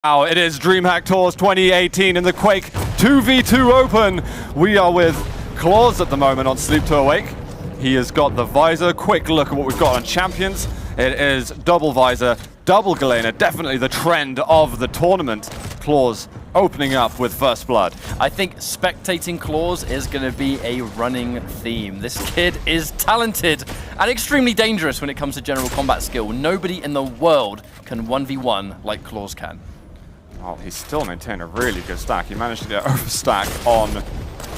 Now it is DreamHack Tours 2018 in the Quake 2v2 Open. We are with Clawz at the moment on Sleep to Awake. He has got the visor. Quick look at what we've got on champions. It is double visor, double Galena, definitely the trend of the tournament. Clawz opening up with first blood. I think spectating Clawz is going to be a running theme. This kid is talented and extremely dangerous when it comes to general combat skill. Nobody in the world can 1v1 like Clawz can. Oh, he's still maintained a really good stack. He managed to get overstack on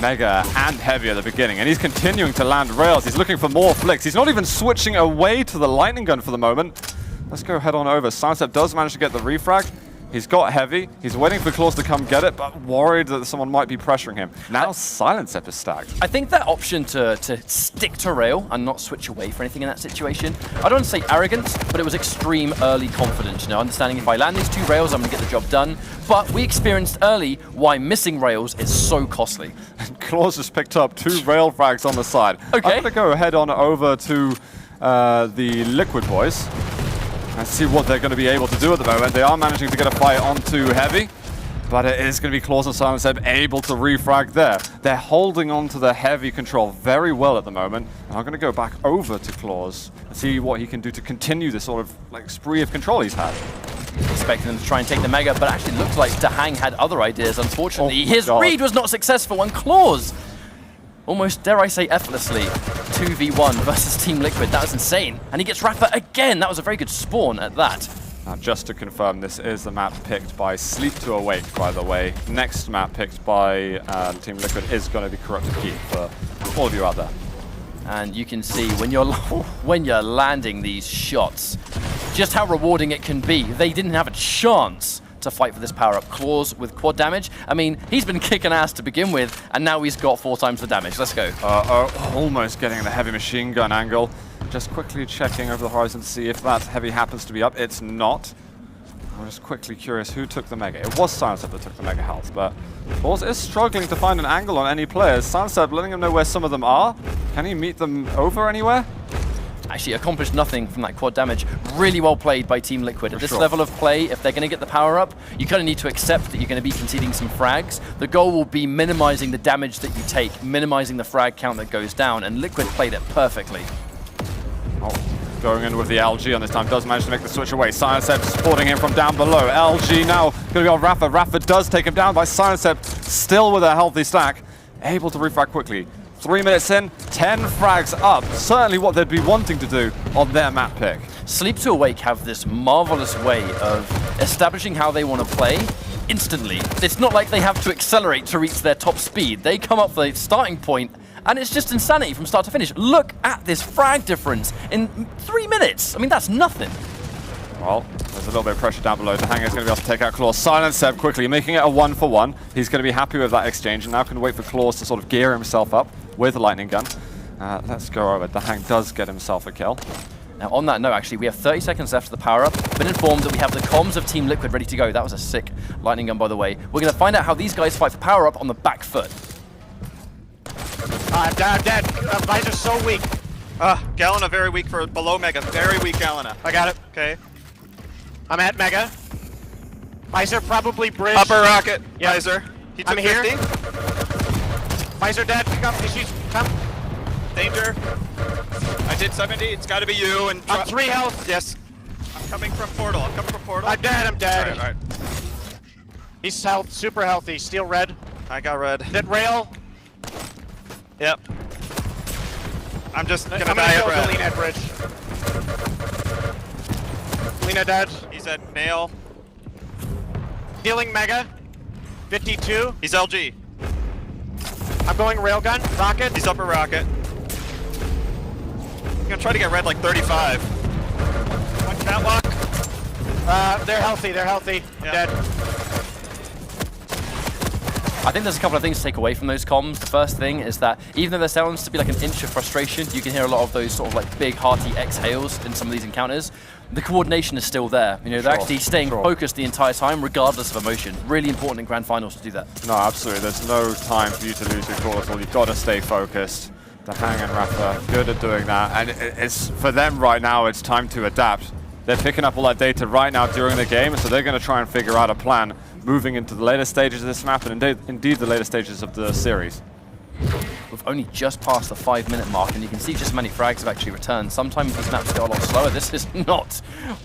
Mega and Heavy at the beginning, and he's continuing to land rails. He's looking for more flicks. He's not even switching away to the lightning gun for the moment. Let's go head on over. Silencep does manage to get the refrag. He's got Heavy. He's waiting for Clawz to come get it, but worried that someone might be pressuring him. Now Silencep is stacked. I think that option to stick to rail and not switch away for anything in that situation, I don't want to say arrogance, but it was extreme early confidence. You know, understanding if I land these two rails, I'm going to get the job done. But we experienced early why missing rails is so costly. And Clawz just picked up 2 rail frags on the side. Okay. I'm going to go head on over to the Liquid boys and see what they're going to be able to do at the moment. They are managing to get a fight onto Heavy, but it is going to be Clawz and Silencep able to refrag there. They're holding on to the Heavy control very well at the moment. And I'm going to go back over to Clawz and see what he can do to continue this sort of like spree of control he's had. Expecting them to try and take the Mega, but actually looks like DaHanG had other ideas. Unfortunately, his read was not successful, and Clawz, almost, dare I say, effortlessly 2v1 versus Team Liquid. That was insane. And he gets Rapha again. That was a very good spawn at that. Now, just to confirm, this is the map picked by Sleep to Awake, by the way. Next map picked by Team Liquid is going to be Corrupted Keep for all of you out there. And you can see when you're landing these shots, just how rewarding it can be. They didn't have a chance to fight for this power-up. Clawz with quad damage. I mean, he's been kicking ass to begin with, and now he's got 4 times the damage. Let's go. Almost getting the heavy machine gun angle. Just quickly checking over the horizon to see if that Heavy happens to be up. It's not. I'm just quickly curious who took the Mega. It was Silencep that took the Mega health, but Clawz is struggling to find an angle on any players. Silencep letting him know where some of them are. Can he meet them over anywhere? Actually accomplished nothing from that quad damage. Really well played by Team Liquid. At this level of play, if they're going to get the power up, you kind of need to accept that you're going to be conceding some frags. The goal will be minimizing the damage that you take, minimizing the frag count that goes down, and Liquid played it perfectly. Oh, going in with the LG on this time, does manage to make the switch away. Silencep supporting him from down below. LG now going to be on Rapha. Rapha does take him down by Silencep, still with a healthy stack, able to refrag quickly. 3 minutes in, 10 frags up. Certainly what they'd be wanting to do on their map pick. Sleep to Awake have this marvelous way of establishing how they want to play instantly. It's not like they have to accelerate to reach their top speed. They come up for the starting point, and it's just insanity from start to finish. Look at this frag difference in 3 minutes. I mean, that's nothing. Well, there's a little bit of pressure down below. DaHanG is going to be able to take out Clawz. Silencep quickly, making it a 1-for-1. He's going to be happy with that exchange, and now can wait for Clawz to sort of gear himself up with a lightning gun. Let's go over. DaHanG does get himself a kill. Now, on that note, actually, we have 30 seconds left of the power-up. Been informed that we have the comms of Team Liquid ready to go. That was a sick lightning gun, by the way. We're going to find out how these guys fight for power-up on the back foot. I'm dead. Visor's so weak. Galena very weak for below Mega. Very weak Galena. I got it. Okay. I'm at Mega. Visor probably bridge. Upper rocket. Yep. Visor. He took I'm here. 50. Visor dead. Pick up. Issues. Come. Danger. I did 70. It's got to be you. And I'm 3 health. Yes. I'm coming from portal. I'm dead. I'm dead. All right. He's super healthy. Steel red. I got red. Dead rail. Yep. I'm just gonna I'm die gonna at Galena at bridge. Galena dead. He's at nail. Healing Mega. 52. He's LG. I'm going railgun. Rocket. He's upper rocket. I'm gonna try to get red like 35. One catwalk. They're healthy. Yeah. Dead. I think there's a couple of things to take away from those comms. The first thing is that even though there sounds to be like an inch of frustration, you can hear a lot of those sort of like big hearty exhales in some of these encounters. The coordination is still there. You know, they're actually staying focused the entire time, regardless of emotion. Really important in grand finals to do that. No, absolutely. There's no time for you to lose your core at all. You've got to stay focused. DaHanG and Rapha good at doing that, and it's for them right now. It's time to adapt. They're picking up all that data right now during the game, so they're going to try and figure out a plan moving into the later stages of this map and indeed the later stages of the series. We've only just passed the 5-minute mark, and you can see just how many frags have actually returned. Sometimes these maps go a lot slower. This is not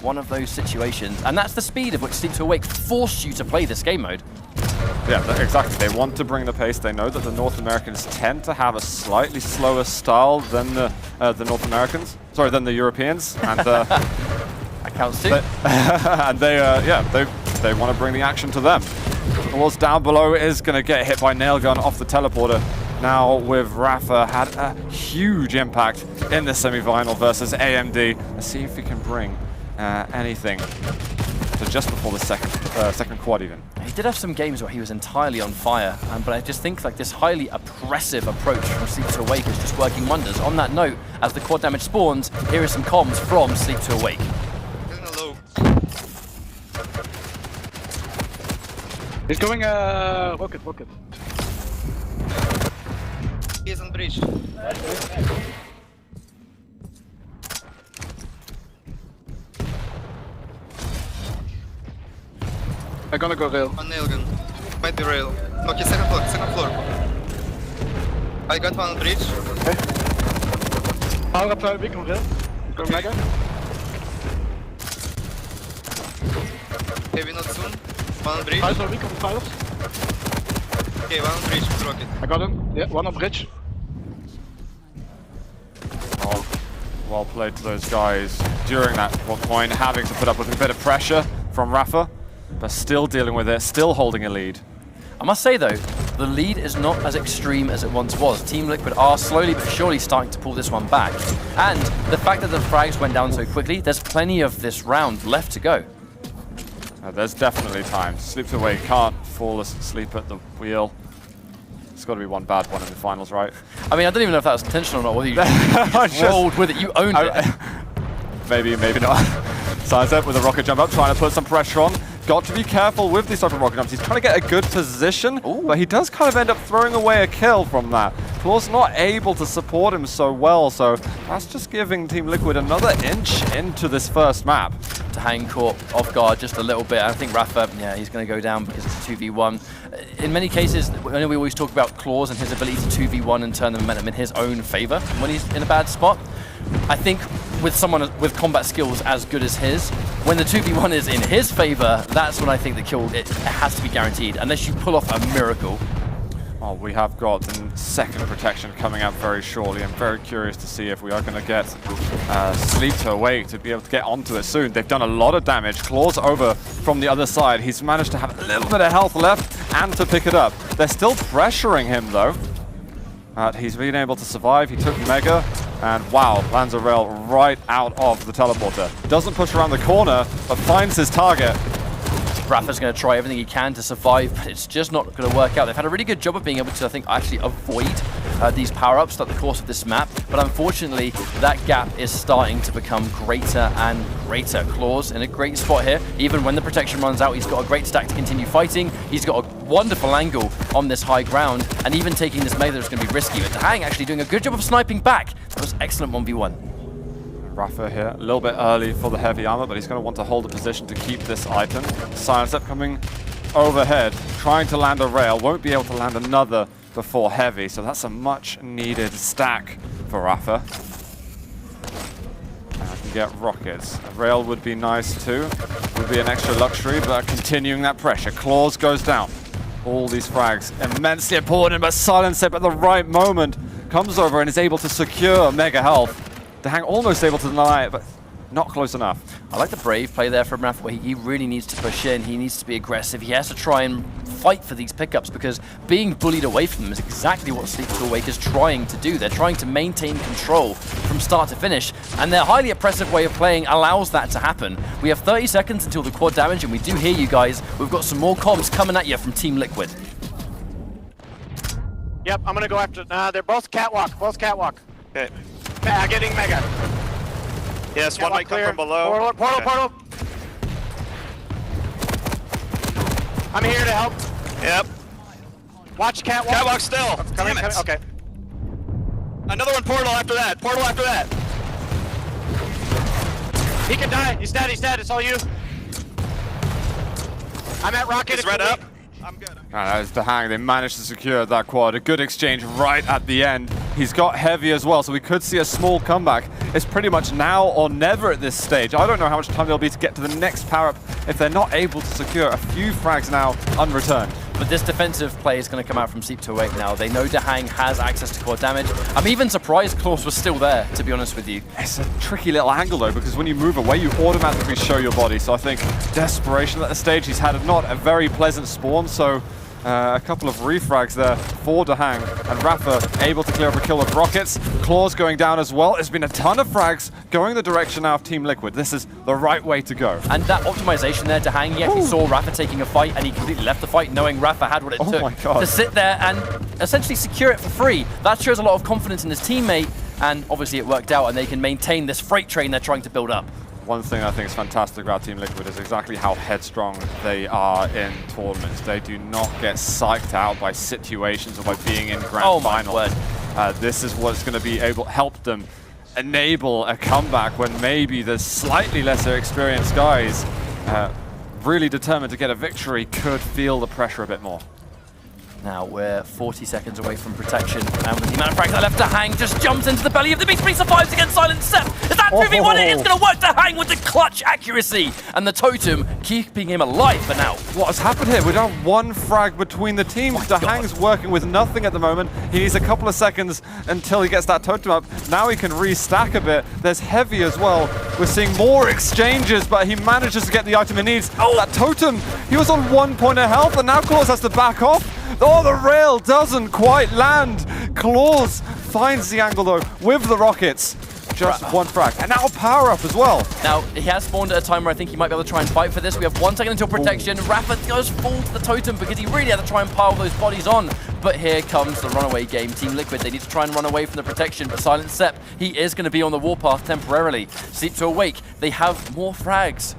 one of those situations. And that's the speed of which Sleep to Awake forced you to play this game mode. Yeah, exactly. They want to bring the pace. They know that the North Americans tend to have a slightly slower style than the North Americans. Sorry, than the Europeans. And that counts too. And they want to bring the action to them. Clawz down below is going to get hit by Nail Gun off the teleporter. Now with Rapha had a huge impact in the semi-final versus AMD. Let's see if he can bring anything to just before the second quad even. He did have some games where he was entirely on fire, but I just think like this highly oppressive approach from Sleep to Awake is just working wonders. On that note, as the quad damage spawns, here is some comms from Sleep to Awake. He's going rocket. He's on bridge. I'm gonna go rail. On nail gun. Might be rail. Okay, second floor. I got one on bridge. Power up weak on rail. Go mega. Heavy not soon. One on bridge. Fires are weak on fires. Okay, one on bridge with rocket. I got him. Yeah, one on bridge. Well played to those guys during that point, having to put up with a bit of pressure from Rapha, but still dealing with it, still holding a lead. I must say though, the lead is not as extreme as it once was. Team Liquid are slowly but surely starting to pull this one back. And the fact that the frags went down so quickly, there's plenty of this round left to go. There's definitely time. Sleep to Awake can't fall asleep at the wheel. It's got to be one bad one in the finals, right? I mean, I don't even know if that was intentional or not, whether you just rolled with it, you owned it. Maybe not. Silencep with a rocket jump up, trying to put some pressure on. Got to be careful with these type of rocket jumps. He's trying to get a good position, but he does kind of end up throwing away a kill from that. Clawz not able to support him so well, so that's just giving Team Liquid another inch into this first map. DaHanG caught off guard just a little bit. I think Rapha, yeah, he's going to go down because it's a 2v1. In many cases, I know we always talk about Clawz and his ability to 2v1 and turn the momentum in his own favor when he's in a bad spot. I think with someone with combat skills as good as his, when the 2v1 is in his favor, that's when I think the kill, it has to be guaranteed, unless you pull off a miracle. Well, we have got the second protection coming up very shortly. I'm very curious to see if we are going to get Sleep to Awake to be able to get onto it soon. They've done a lot of damage. Clawz over from the other side. He's managed to have a little bit of health left and to pick it up. They're still pressuring him though. He's been able to survive. He took Mega, and wow, lands a rail right out of the teleporter. Doesn't push around the corner, but finds his target. Rapha's going to try everything he can to survive, but it's just not going to work out. They've had a really good job of being able to, I think, actually avoid these power-ups throughout the course of this map, but unfortunately, that gap is starting to become greater and greater. Clawz in a great spot here. Even when the protection runs out, he's got a great stack to continue fighting. He's got a wonderful angle on this high ground, and even taking this Mega is going to be risky, but DaHanG actually doing a good job of sniping back. That was excellent 1v1. Rapha here, a little bit early for the heavy armor, but he's going to want to hold a position to keep this item. Silencep coming overhead, trying to land a rail, won't be able to land another before heavy, so that's a much needed stack for Rapha. I can get rockets. A rail would be nice too, would be an extra luxury, but continuing that pressure. Clawz goes down. All these frags immensely important, but Silencep at the right moment comes over and is able to secure Mega health. DaHanG almost able to deny it, but not close enough. I like the brave play there from Rapha, where he really needs to push in, he needs to be aggressive, he has to try and fight for these pickups, because being bullied away from them is exactly what Sleep to Awake is trying to do. They're trying to maintain control from start to finish, and their highly oppressive way of playing allows that to happen. We have 30 seconds until the quad damage, and we do hear you guys. We've got some more comms coming at you from Team Liquid. Yep, I'm gonna go after. They're both catwalk. Okay. Getting Mega. Yes, Catwalk one might come clear. from below. Portal. I'm here to help. Yep. Watch catwalk. Catwalk still. Damn it. Okay. Another one portal after that. He can die. He's dead. He's dead. It's all you. I'm at rocket. He's It's red weak. up. I'm good. And that is DaHanG. They managed to secure that quad. A good exchange right at the end. He's got heavy as well, so we could see a small comeback. It's pretty much now or never at this stage. I don't know how much time there'll be to get to the next power-up if they're not able to secure a few frags now unreturned. But this defensive play is going to come out from Silencep now. They know DaHanG has access to quad damage. I'm even surprised Clawz was still there, to be honest with you. It's a tricky little angle though, because when you move away, you automatically show your body. So I think desperation at the stage. He's had not a very pleasant spawn, so a couple of refrags there for DaHanG, and Rapha able to clear up a kill with rockets. Clawz going down as well. There's been a ton of frags going the direction now of Team Liquid. This is the right way to go. And that optimization there, DaHanG, he actually saw Rapha taking a fight, and he completely left the fight knowing Rapha had what it Oh my took God. to sit there and essentially secure it for free. That shows a lot of confidence in his teammate, and obviously it worked out, and they can maintain this freight train they're trying to build up. One thing I think is fantastic about Team Liquid is exactly how headstrong they are in tournaments. They do not get psyched out by situations or by being in grand finals. This is what's going to be help them enable a comeback when maybe the slightly lesser experienced guys really determined to get a victory could feel the pressure a bit more. Now we're 40 seconds away from protection, and with the amount of frags that left, DaHanG just jumps into the belly of the beast, but he survives against Silencep. Is that 3v1? It is going to work. DaHanG with the clutch accuracy, and the totem keeping him alive for now. What has happened here? We're down one frag between the teams. DaHanG's working with nothing at the moment. He needs a couple of seconds until he gets that totem up. Now he can restack a bit. There's heavy as well. We're seeing more exchanges, but he manages to get the item he needs. Oh, that totem! He was on 1 point of health, and now Clawz has to back off. Oh, the rail doesn't quite land. Clawz finds the angle though with the rockets. Just one frag. And now a power up as well. Now, he has spawned at a time where I think he might be able to try and fight for this. We have 1 second until protection. Rapha goes full to the totem because he really had to try and pile those bodies on. But here comes the runaway game. Team Liquid, they need to try and run away from the protection. But Silencep, he is going to be on the warpath temporarily. Sleep to awake. They have more frags.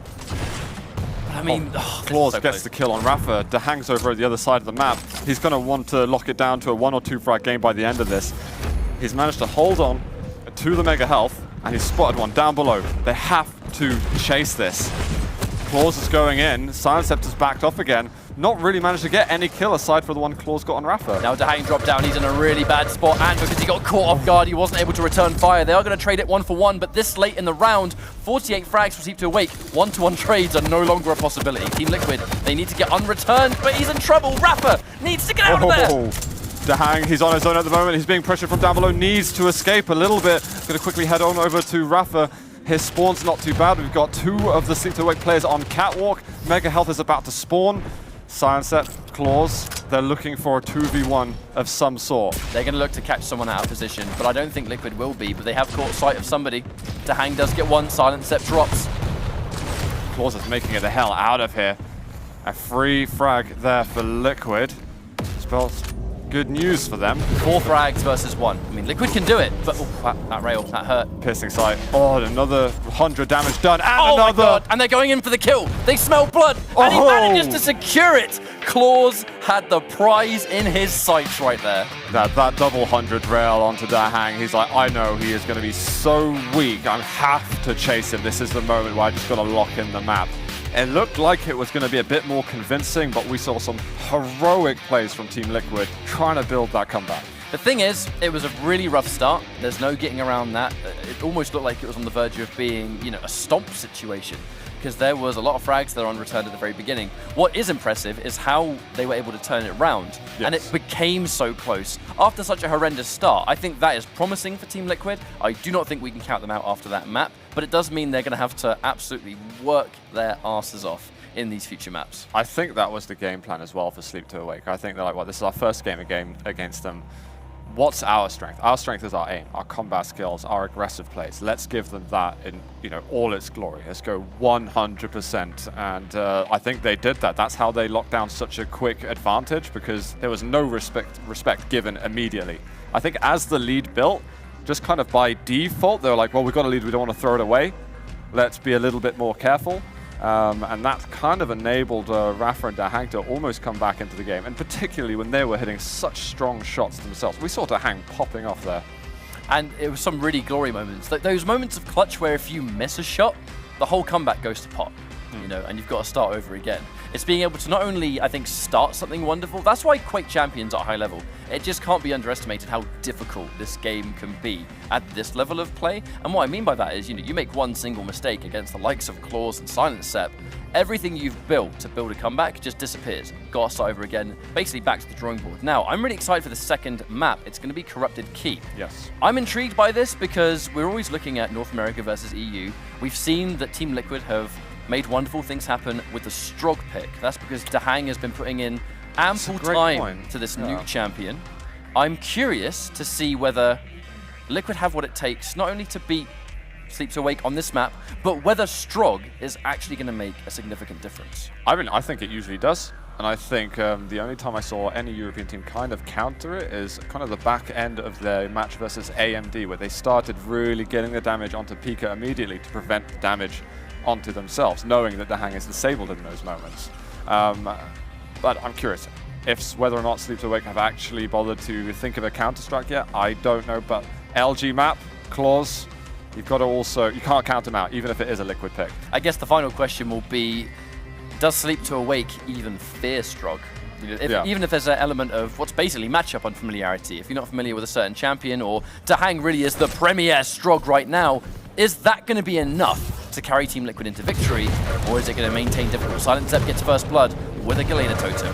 I mean, Clawz so gets the kill on Rapha. DaHanG's over at the other side of the map. He's going to want to lock it down to a 1 or 2 frag game by the end of this. He's managed to hold on to the mega health, and he's spotted one down below. They have to chase this. Clawz is going in. Silencep has backed off again. Not really managed to get any kill aside for the one Clawz got on Rapha. Now DaHanG dropped down, he's in a really bad spot, and because he got caught off guard, he wasn't able to return fire. They are going to trade it 1 for 1, but this late in the round, 48 frags for Sleep to Awake. 1-to-1 trades are no longer a possibility. Team Liquid, they need to get unreturned, but he's in trouble. Rapha needs to get out of there. DaHanG, he's on his own at the moment. He's being pressured from down below, needs to escape a little bit. Going to quickly head on over to Rapha. His spawn's not too bad. We've got 2 of the Sleep to Awake players on catwalk. Mega Health is about to spawn. Silencep, Clawz, they're looking for a 2v1 of some sort. They're going to look to catch someone out of position, but I don't think Liquid will be, but they have caught sight of somebody. DaHanG does get one, Silencep drops. Clawz is making it the hell out of here. A free frag there for Liquid. Spells good news for them. 4 frags versus 1. I mean, Liquid can do it, but that rail, that hurt. Piercing sight. Oh, another 100 damage done, and Oh another. my God, and they're going in for the kill. They smell blood, and he manages to secure it. Clawz had the prize in his sights right there. That double 100 rail onto DaHanG. He's like, I know he is going to be so weak. I have to chase him. This is the moment where I just got to lock in the map. It looked like it was going to be a bit more convincing, but we saw some heroic plays from Team Liquid trying to build that comeback. The thing is, it was a really rough start. There's no getting around that. It almost looked like it was on the verge of being, you know, a stomp situation, because there was a lot of frags that are unreturned at the very beginning. What is impressive is how they were able to turn it around, and it became so close after such a horrendous start. I think that is promising for Team Liquid. I do not think we can count them out after that map, but it does mean they're going to have to absolutely work their asses off in these future maps. I think that was the game plan as well for Sleep to Awake. I think they're like, well, this is our first game against them. What's our strength? Our strength is our aim, our combat skills, our aggressive plays. Let's give them that in, you know, all its glory. Let's go 100%. And I think they did that. That's how they locked down such a quick advantage, because there was no respect given immediately. I think as the lead built, just kind of by default, they were like, well, we've got a lead, we don't want to throw it away. Let's be a little bit more careful. And that kind of enabled Rapha and DaHanG to almost come back into the game, and particularly when they were hitting such strong shots themselves. We saw DaHanG popping off there. And it was some really glory moments. Like those moments of clutch where if you miss a shot, the whole comeback goes to pot. You know, and you've got to start over again. It's being able to not only, I think, start something wonderful. That's why Quake champions are high level. It just can't be underestimated how difficult this game can be at this level of play. And what I mean by that is, you know, you make one single mistake against the likes of Clawz and Silencep, everything you've built to build a comeback just disappears. Got to start over again, basically back to the drawing board. Now, I'm really excited for the second map. It's going to be Corrupted Keep. Yes. I'm intrigued by this because we're always looking at North America versus EU. We've seen that Team Liquid have made wonderful things happen with the Strog pick. That's because DaHanG has been putting in ample time to this new champion. I'm curious to see whether Liquid have what it takes not only to beat Sleeps Awake on this map, but whether Strog is actually going to make a significant difference. I mean, I think it usually does. And I think the only time I saw any European team kind of counter it is kind of the back end of their match versus AMD, where they started really getting the damage onto Pika immediately to prevent the damage onto themselves, knowing that DaHanG is disabled in those moments. But I'm curious whether or not Sleeps Awake have actually bothered to think of a counter-strike yet. I don't know, but LG map, Clawz, you've got to also, you can't count them out, even if it is a Liquid pick. I guess the final question will be, does Sleep to Awake even fear Strog? Even if there's an element of what's basically matchup unfamiliarity. If you're not familiar with a certain champion, or DaHanG really is the premier Strog right now, is that going to be enough to carry Team Liquid into victory, or is it going to maintain difficult? Silencep gets first blood with a Galena totem.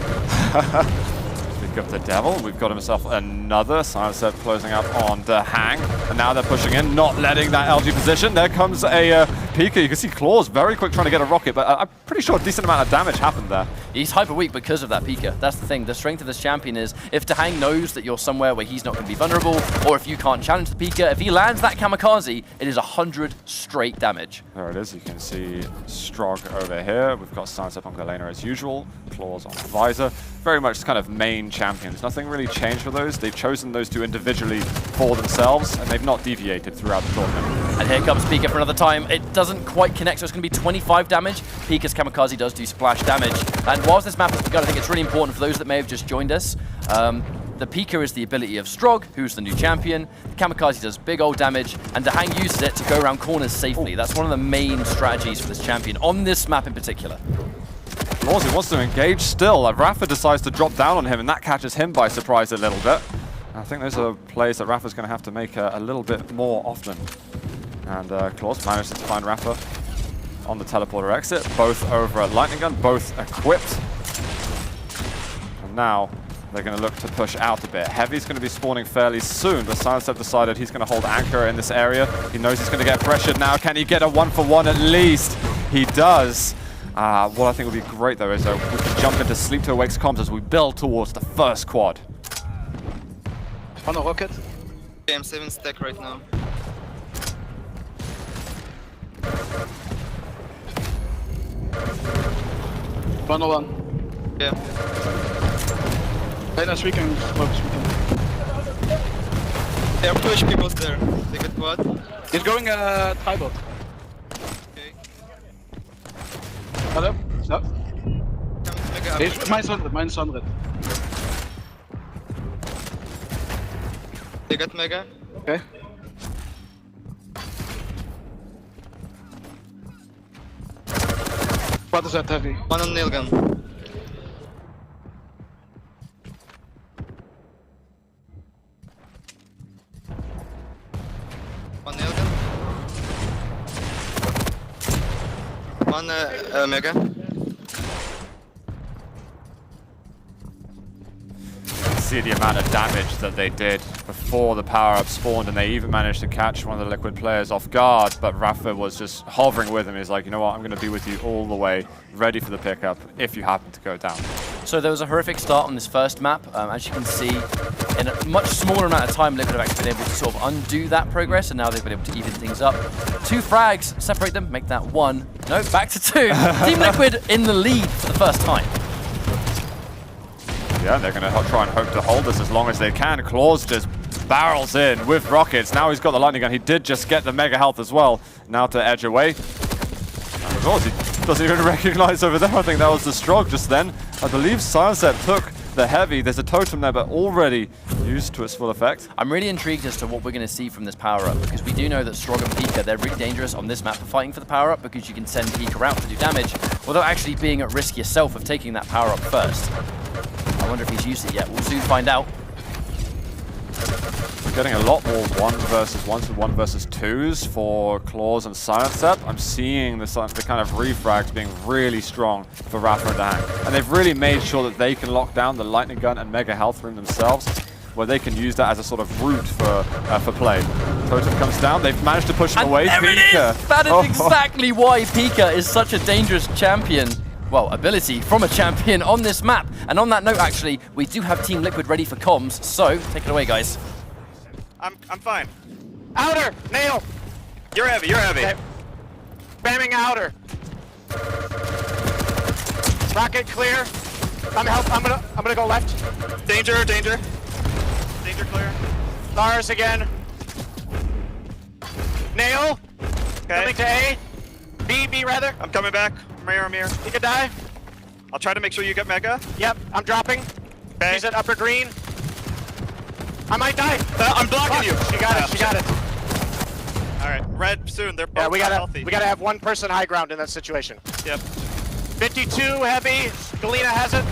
Speak of the devil, we've got himself another Silencep closing up on DaHanG, and now they're pushing in, not letting that LG position. There comes a Pika. You can see Clawz very quick trying to get a rocket, but I'm pretty sure a decent amount of damage happened there. He's hyper weak because of that Pika. That's the thing. The strength of this champion is if DaHanG knows that you're somewhere where he's not going to be vulnerable, or if you can't challenge the Pika, if he lands that kamikaze, it is 100 straight damage. There it is. You can see Strog over here. We've got Silencep on Galena as usual. Clawz on Visor. Very much kind of main champions. Nothing really changed for those. They've chosen those two individually for themselves, and they've not deviated throughout the tournament. And here comes Pika for another time. It doesn't quite connect, so it's going to be 25 damage. Pika's kamikaze does do splash damage. And whilst this map has begun, I think it's really important for those that may have just joined us. The Pika is the ability of Strog, who's the new champion. The kamikaze does big old damage, and DaHanG uses it to go around corners safely. That's one of the main strategies for this champion, on this map in particular. Clawz wants to engage still. Rapha decides to drop down on him, and that catches him by surprise a little bit. I think those are plays that Rapha's going to have to make a little bit more often. And Clawz manages to find Rapha on the teleporter exit, both over at Lightning Gun, both equipped. And now they're going to look to push out a bit. Heavy's going to be spawning fairly soon, but Silencep decided he's going to hold anchor in this area. He knows he's going to get pressured now. Can he get a 1-for-1 at least? He does. What I think would be great, though, is we can jump into Sleep to Awake's comms as we build towards the first quad. On a rocket. Okay, I'm 7 stack right now. One on one. Yeah. Hey, nice weekend. There are 2 people there. They get quad. He's going tribal. Okay. Hello? No? Come to mega He's minus 100. They got mega. Okay. What is that heavy? One on nail gun. One nail gun. One mega. See the amount of damage that they did before the power-up spawned, and they even managed to catch one of the Liquid players off guard, but Rapha was just hovering with him. He's like, you know what, I'm going to be with you all the way, ready for the pickup if you happen to go down. So there was a horrific start on this first map. As you can see, in a much smaller amount of time, Liquid have actually been able to sort of undo that progress, and now they've been able to even things up. 2 frags, separate them, make that 1. No, back to 2. Team Liquid in the lead for the first time. Yeah, they're going to try and hope to hold this as long as they can. Clawz just barrels in with rockets. Now he's got the lightning gun. He did just get the mega health as well. Now to edge away. And Clawz, he doesn't even recognize over there. I think that was the Strog just then. I believe Silencep took the heavy. There's a totem there, but already used to its full effect. I'm really intrigued as to what we're going to see from this power-up, because we do know that Strog and Pika, they're really dangerous on this map for fighting for the power-up, because you can send Pika out to do damage without actually being at risk yourself of taking that power-up first. I wonder if he's used it yet. We'll soon find out. We're getting a lot more 1v1s and 1v2s for Clawz and Silencep. I'm seeing the kind of refrags being really strong for Rapha and DaHanG. And they've really made sure that they can lock down the lightning gun and mega health room themselves, where they can use that as a sort of route for play. Totem comes down. They've managed to push it away. There it is! That is exactly why Pika is such a dangerous champion. Well, ability from a champion on this map. And on that note, actually, we do have Team Liquid ready for comms, so take it away, guys. I'm fine. Outer! Nail! You're heavy, you're heavy. Okay. Spamming outer. Rocket clear. I'm gonna go left. Danger, danger. Danger clear. Lars again. Nail. Okay. Coming to A. B rather. I'm coming back. I'm here. You can die. I'll try to make sure you get mega. Yep, I'm dropping. Okay. She's at upper green. I might die. I'm blocking you. She got it, she got it. Alright, red soon. They're both Yeah, we healthy. gotta have one person high ground in that situation. Yep. 52 heavy. Galena has it.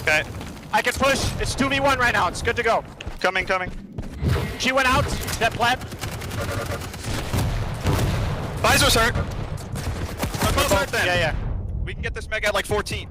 Okay. I can push. It's 2v1 right now. It's good to go. Coming. She went out. That plat. Visor's hurt. Both hurt then. Yeah. We can get this mega at like 14.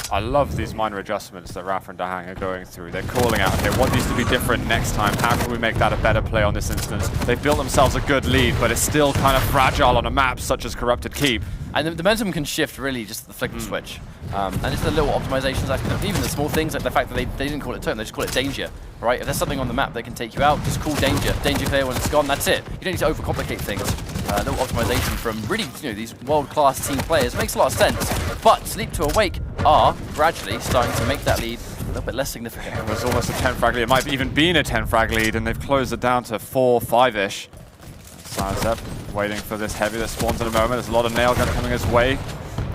I love these minor adjustments that Rapha and DaHanG are going through. They're calling out, okay, what needs to be different next time? How can we make that a better play on this instance? They've built themselves a good lead, but it's still kind of fragile on a map such as Corrupted Keep. And the momentum can shift really just at the flick of the switch. And it's the little optimizations, even the small things, like the fact that they didn't call it totem, they just call it danger, right? If there's something on the map that can take you out, just call danger. Danger clear when it's gone, that's it. You don't need to overcomplicate things. Little optimization from really, these world-class team players makes a lot of sense. But Sleep to Awake are gradually starting to make that lead a little bit less significant. It was almost a 10 frag lead. It might have even been a 10 frag lead, and they've closed it down to 4-5-ish. Silencep waiting for this heavy that spawns in a moment. There's a lot of nail gun coming his way.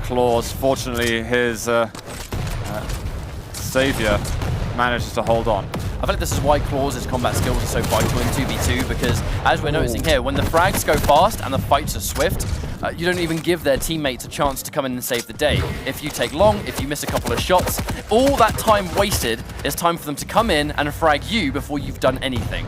Clawz, fortunately, his savior manages to hold on. I feel like this is why Clawz's combat skills are so vital in 2v2, because as we're noticing here, when the frags go fast and the fights are swift, you don't even give their teammates a chance to come in and save the day. If you take long, if you miss a couple of shots, all that time wasted is time for them to come in and frag you before you've done anything.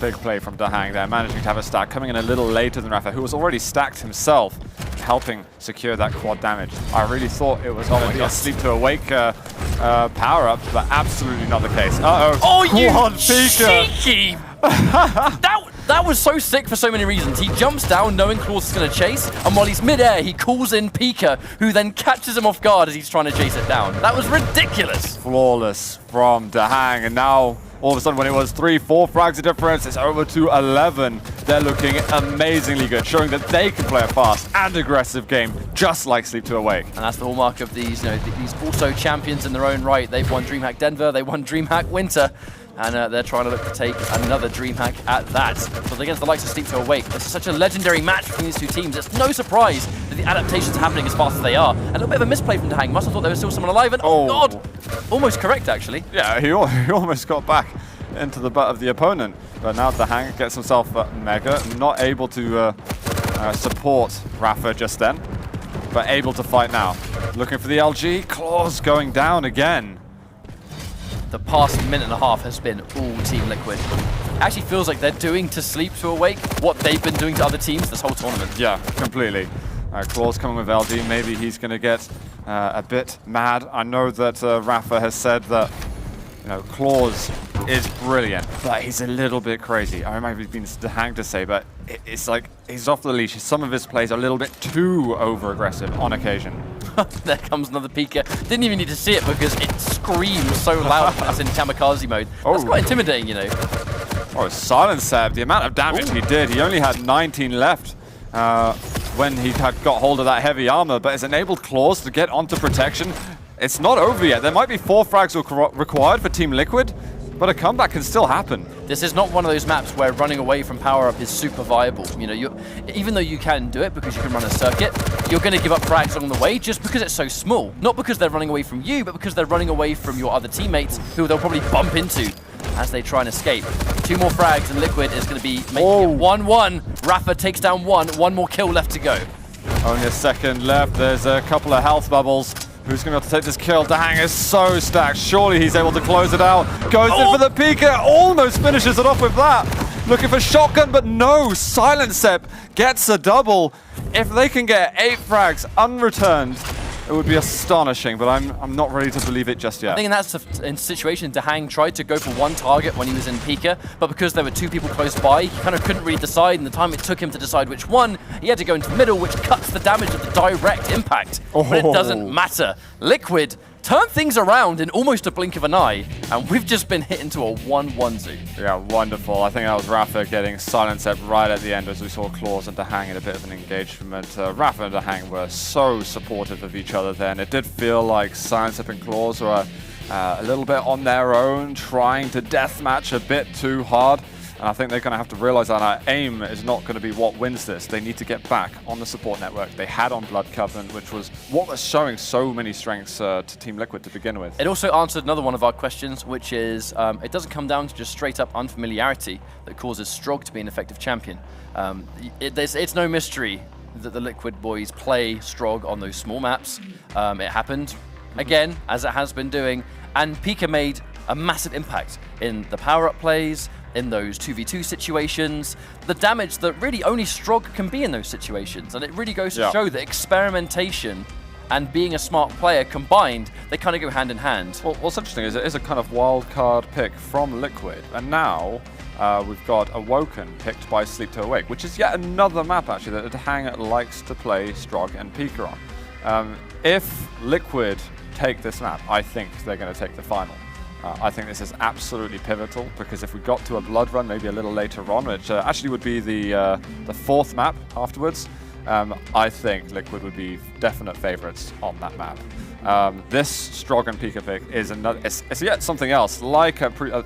Big play from DaHanG there, managing to have a stack, coming in a little later than Rapha, who was already stacked himself, helping secure that quad damage. I really thought it was going to be a Sleep to Awake power-up, but absolutely not the case. Uh-oh. Oh, you Quad Pika. cheeky! That was so sick for so many reasons. He jumps down knowing Clawz is going to chase, and while he's mid-air, he calls in Pika, who then catches him off guard as he's trying to chase it down. That was ridiculous. Flawless from DaHanG, and now all of a sudden when it was 3-4 frags of difference, it's over to 11. They're looking amazingly good, showing that they can play a fast and aggressive game, just like Sleep to Awake. And that's the hallmark of these, these also champions in their own right. They've won DreamHack Denver, they won DreamHack Winter, and they're trying to look to take another DreamHack at that. But against the likes of Sleep to Awake, this is such a legendary match between these two teams. It's no surprise that the adaptations are happening as fast as they are. And a little bit of a misplay from DaHanG. Must have thought there was still someone alive, and oh god! Almost correct, actually. Yeah, he almost got back into the butt of the opponent. But now DaHanG gets himself mega, not able to support Rapha just then, but able to fight now. Looking for the LG, Clawz going down again. The past minute and a half has been all Team Liquid. It actually feels like they're doing to Sleep to Awake what they've been doing to other teams this whole tournament. Yeah, completely. Clawz coming with LG, maybe he's going to get a bit mad. I know that Rapha has said that Clawz is brilliant, but he's a little bit crazy. I remember it's been DaHanG to say, but it's like he's off the leash. Some of his plays are a little bit too over-aggressive on occasion. There comes another Pika. Didn't even need to see it because it screams so loud when it's in kamikaze mode. That's quite intimidating, Oh, Silencep, the amount of damage he did. He only had 19 left when he had got hold of that heavy armor, but it's enabled Clawz to get onto protection. It's not over yet. There might be 4 frags required for Team Liquid, but a comeback can still happen. This is not one of those maps where running away from power-up is super viable. You know, even though you can do it because you can run a circuit, you're going to give up frags along the way just because it's so small. Not because they're running away from you, but because they're running away from your other teammates who they'll probably bump into as they try and escape. 2 more frags and Liquid is going to be making it 1-1. Rapha takes down 1 more kill left to go. Only a second left. There's a couple of health bubbles. Who's going to be able to take this kill? DaHanG is so stacked. Surely he's able to close it out. Goes in for the Pika. Almost finishes it off with that. Looking for shotgun, but no. Silencep gets a double. If they can get 8 frags unreturned, it would be astonishing, but I'm not ready to believe it just yet. I think in that situation, DaHanG tried to go for 1 target when he was in Pika, but because there were 2 people close by, he kind of couldn't really decide, and the time it took him to decide which one, he had to go into the middle, which cuts the damage of the direct impact. But it doesn't matter. Liquid turned things around in almost a blink of an eye, and we've just been hit into a 1-1 zoo. Yeah, wonderful. I think that was Rapha getting Silencep right at the end as we saw Clawz and DaHanG in a bit of an engagement. Rapha and DaHanG were so supportive of each other then. It did feel like Silencep and Clawz were a little bit on their own, trying to deathmatch a bit too hard. And I think they're going to have to realize that our aim is not going to be what wins this. They need to get back on the support network they had on Blood Covenant, which was what was showing so many strengths to Team Liquid to begin with. It also answered another one of our questions, which is it doesn't come down to just straight up unfamiliarity that causes Strog to be an effective champion. It's no mystery that the Liquid boys play Strog on those small maps. It happened again, as it has been doing, and Pika made a massive impact in the power-up plays, in those 2v2 situations, the damage that really only Strog can be in those situations. And it really goes to show that experimentation and being a smart player combined, they kind of go hand in hand. Well, what's interesting is it is a kind of wild card pick from Liquid, and now we've got Awoken picked by Sleep to Awake, which is yet another map actually that DaHanG likes to play Strog and Pika on. If Liquid take this map, I think they're going to take the final. I think this is absolutely pivotal, because if we got to a blood run maybe a little later on, which actually would be the 4th map afterwards, I think Liquid would be definite favorites on that map. This Strog and Pika pick is another. It's yet something else, like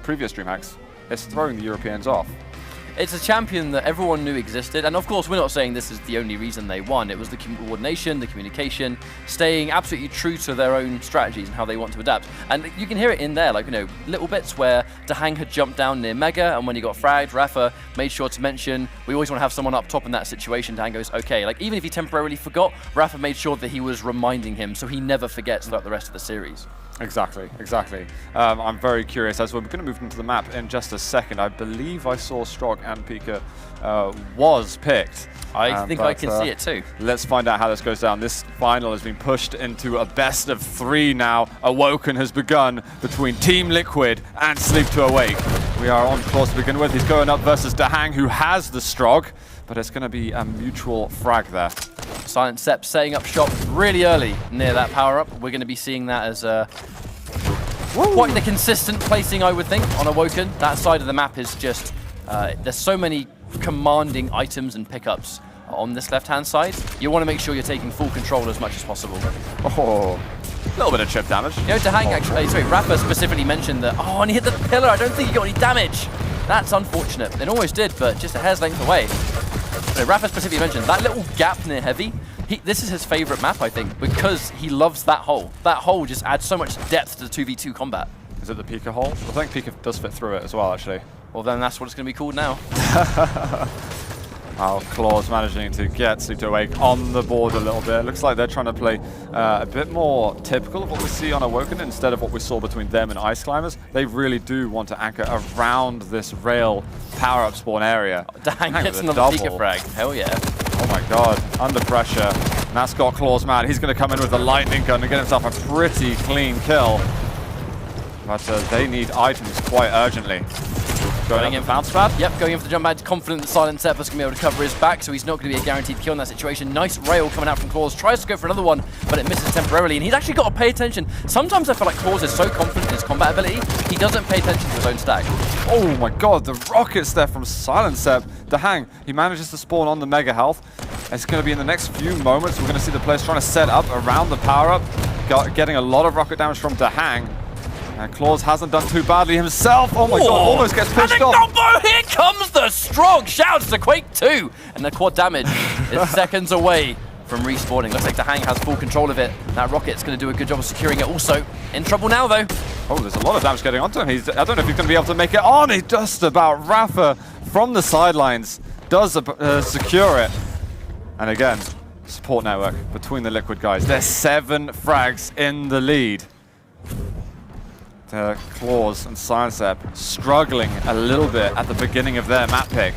previous DreamHacks. It's throwing the Europeans off. It's a champion that everyone knew existed, and of course we're not saying this is the only reason they won. It was the coordination, the communication, staying absolutely true to their own strategies and how they want to adapt. And you can hear it in there, like, you know, little bits where DaHanG had jumped down near Mega, and when he got fragged, Rapha made sure to mention, we always want to have someone up top in that situation. DaHanG goes, okay, like even if he temporarily forgot, Rapha made sure that he was reminding him so he never forgets throughout the rest of the series. Exactly, exactly. I'm very curious, as we're going to move into the map in just a second. I believe I saw Strog and Pika was picked. I think I can see it too. Let's find out how this goes down. This final has been pushed into a best of 3 now. Awoken has begun between Team Liquid and Sleep to Awake. We are on Clawz to begin with. He's going up versus DaHanG, who has the Strog, but it's going to be a mutual frag there. Silencep setting up shop really early near that power-up. We're going to be seeing that as quite the consistent placing, I would think, on Awoken. That side of the map is just, there's so many commanding items and pickups on this left-hand side. You want to make sure you're taking full control as much as possible. Oh, a little bit of chip damage. You know, DaHanG actually, sorry, Rapha specifically mentioned that, and he hit the pillar, I don't think he got any damage. That's unfortunate. It almost did, but just a hair's length away. Rapha specifically mentioned that little gap near Heavy. This is his favorite map, I think, because he loves that hole. That hole just adds so much depth to the 2v2 combat. Is it the Pika hole? I think Pika does fit through it as well, actually. Well, then that's what it's going to be called now. Clawz managing to get Sleep to Awake on the board a little bit. It looks like they're trying to play a bit more typical of what we see on Awoken instead of what we saw between them and Ice Climbers. They really do want to anchor around this rail power-up spawn area. DaHanG gets another Pika frag. Hell yeah. Oh my god, under pressure. And that's got Clawz mad. He's going to come in with the lightning gun and get himself a pretty clean kill. But they need items quite urgently. Going in for bounce pad? Yep, going in for the jump pad. Confident that Silencep is going to be able to cover his back, so he's not going to be a guaranteed kill in that situation. Nice rail coming out from Clawz. Tries to go for another one, but it misses temporarily, and he's actually got to pay attention. Sometimes I feel like Clawz is so confident in his combat ability, he doesn't pay attention to his own stack. Oh my god, the rockets there from Silencep. DaHanG, he manages to spawn on the Mega Health. It's going to be in the next few moments. We're going to see the players trying to set up around the power-up, getting a lot of rocket damage from DaHanG. And Clawz hasn't done too badly himself. Oh my god, almost gets And pushed a off. combo! Here comes the strong shouts to Quake 2! And the quad damage is seconds away from respawning. Looks like DaHanG has full control of it. That rocket's going to do a good job of securing it. Also, in trouble now though. Oh, there's a lot of damage getting onto him. I don't know if he's going to be able to make it on. He just about. Rapha from the sidelines does secure it. And again, support network between the Liquid guys. There's 7 frags in the lead. Clawz and Silencep struggling a little bit at the beginning of their map pick.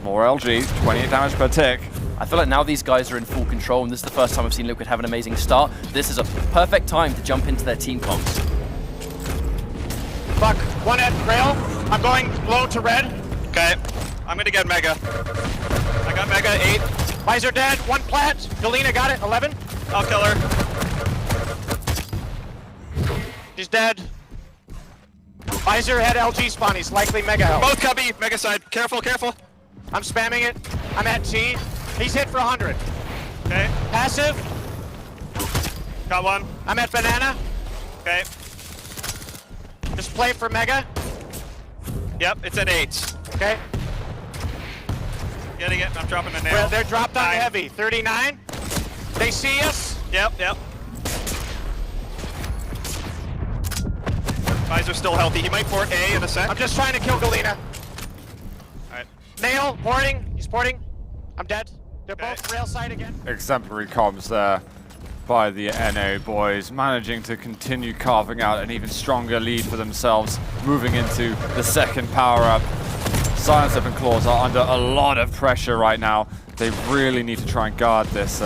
More LG, 28 damage per tick. I feel like now these guys are in full control, and this is the first time I've seen Liquid have an amazing start. This is a perfect time to jump into their team comps. Fuck, one at rail. I'm going low to red. Okay, I'm gonna get Mega. I got Mega, 8. Visor dead, 1 plat. Galena got it, 11. I'll kill her. She's dead. Visor had LG spawn, he's likely Mega health. Both cubby, Mega side. Careful, careful. I'm spamming it. I'm at T. He's hit for 100. Okay, Passive. got one. I'm at banana. Okay, Just play for Mega. yep, it's at 8. Okay. Getting it, I'm dropping the nail. They're dropped on 9. heavy. 39. They see us. Yep, yep. Visor's still healthy. He might port A in a sec. I'm just trying to kill Galena. Alright. Nail, porting. He's porting. I'm dead. They're Okay. both rail side again. Exemplary comms there by the NA boys, managing to continue carving out an even stronger lead for themselves, moving into the second power-up. Silencep and Clawz are under a lot of pressure right now. They really need to try and guard this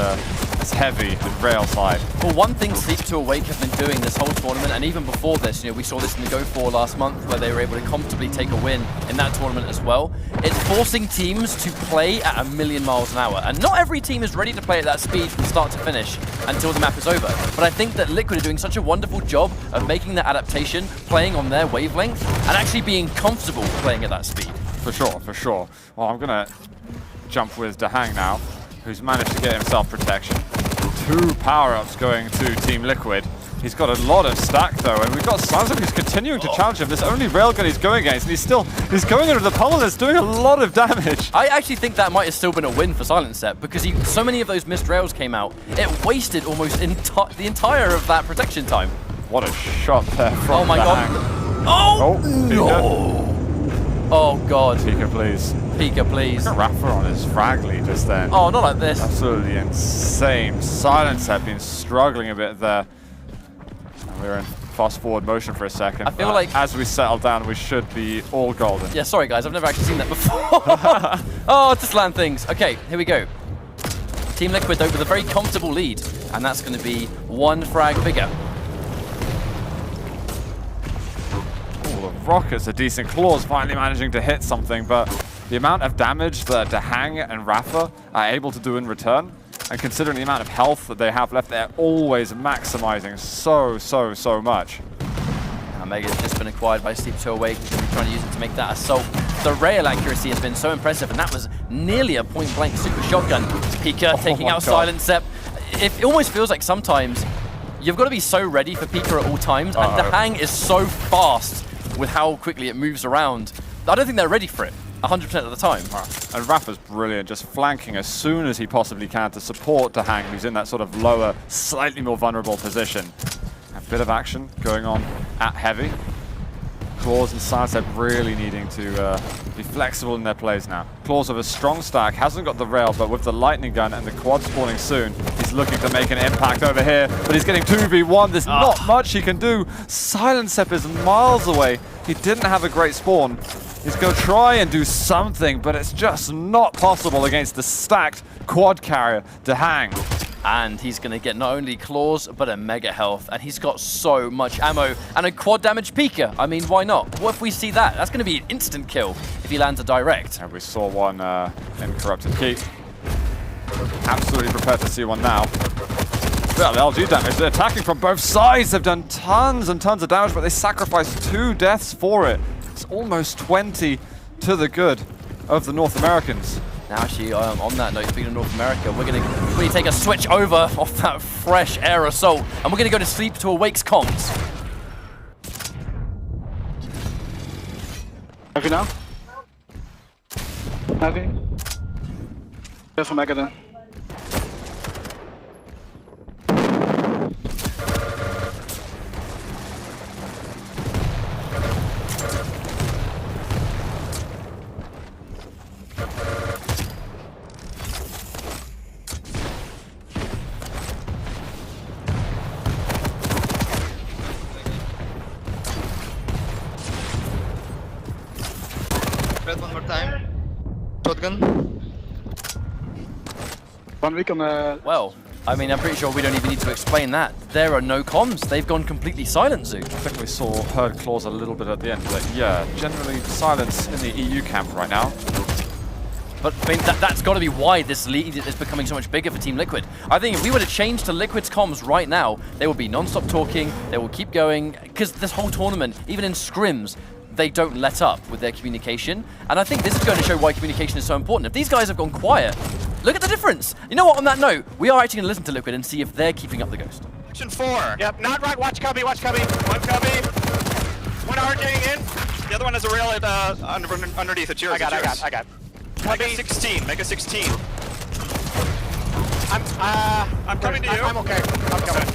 heavy rail side. Well, one thing Sleep to Awake have been doing this whole tournament, and even before this, you know, we saw this in the Go 4 last month, where they were able to comfortably take a win in that tournament as well. It's forcing teams to play at 1,000,000 miles an hour, and not every team is ready to play at that speed from start to finish until the map is over. But I think that Liquid are doing such a wonderful job of making that adaptation, playing on their wavelength, and actually being comfortable playing at that speed. For sure, for sure. Well, I'm gonna jump with DaHanG now, who's managed to get himself protection. 2 power-ups going to Team Liquid. He's got a lot of stack though, and we've got Silencep who's continuing to challenge him. This only railgun he's going against, and he's going under the pummel and it's doing a lot of damage. I actually think that might have still been a win for Silencep, because so many of those missed rails came out. It wasted almost the entire of that protection time. What a shot there from Oh my god. DaHanG. Oh, Pika. no! Oh god. Pika, please. Pika, please. Look at Rapha on his frag lead just then. Oh, not like this. Absolutely insane. Silencep been struggling a bit there. And we're in fast forward motion for a second. I feel like as we settle down, we should be all golden. Yeah, sorry guys, I've never actually seen that before. Oh, just land things. Okay, here we go. Team Liquid though with a very comfortable lead, and that's going to be 1 frag bigger. The rockets are decent. Clawz finally managing to hit something, but the amount of damage that DaHanG and Rapha are able to do in return, and considering the amount of health that they have left, they're always maximizing so much. Now Mega's just been acquired by Sleep to Awake. He's going to be trying to use it to make that assault. The rail accuracy has been so impressive, and that was nearly a point-blank super shotgun. Pika taking out Silencep. It almost feels like sometimes you've got to be so ready for Pika at all times, and DaHanG is so fast with how quickly it moves around. I don't think they're ready for it 100% of the time. And Rapha's brilliant, just flanking as soon as he possibly can to support DaHanG, who's in that sort of lower, slightly more vulnerable position. A bit of action going on at heavy. Clawz and Silencep really needing to be flexible in their plays now. Clawz with a strong stack, hasn't got the rail, but with the lightning gun and the quad spawning soon, he's looking to make an impact over here, but he's getting 2v1. There's not much he can do. Silencep is miles away. He didn't have a great spawn. He's going to try and do something, but it's just not possible against the stacked quad carrier, DaHanG. And he's going to get not only Clawz, but a mega health. And he's got so much ammo. And a quad damage Pika. I mean, why not? What if we see that? That's going to be an instant kill if he lands a direct. And we saw one in Corrupted Keep. Absolutely prepared to see one now. Well, the LG damage, they're attacking from both sides. They've done tons and tons of damage, but they sacrificed 2 deaths for it. It's almost 20 to the good of the North Americans. Now actually, on that note, speaking of North America, we're going to really take a switch over off that fresh air assault, and we're going to go to Sleep to Awake's comms. Heavy now. Heavy. Careful Mega then. Red one more time. Shotgun. 1 week on the... Well, I mean, I'm pretty sure we don't even need to explain that. There are no comms. They've gone completely silent, Zoo. I think we heard Clawz a little bit at the end, but yeah, generally silence in the EU camp right now. But I mean, that's got to be why this lead is becoming so much bigger for Team Liquid. I think if we were to change to Liquid's comms right now, they will be non-stop talking, they will keep going, because this whole tournament, even in scrims, they don't let up with their communication. And I think this is going to show why communication is so important. If these guys have gone quiet, look at the difference. You know what, on that note, we are actually going to listen to Liquid and see if they're keeping up the ghost. Section 4. Yep, not right. Watch cubby, watch cubby. One cubby. One RJing in. The other one has a rail at, underneath. It's yours. I got. Mega Cubby. 16. Mega 16. I'm coming to you. I'm okay. I'm coming.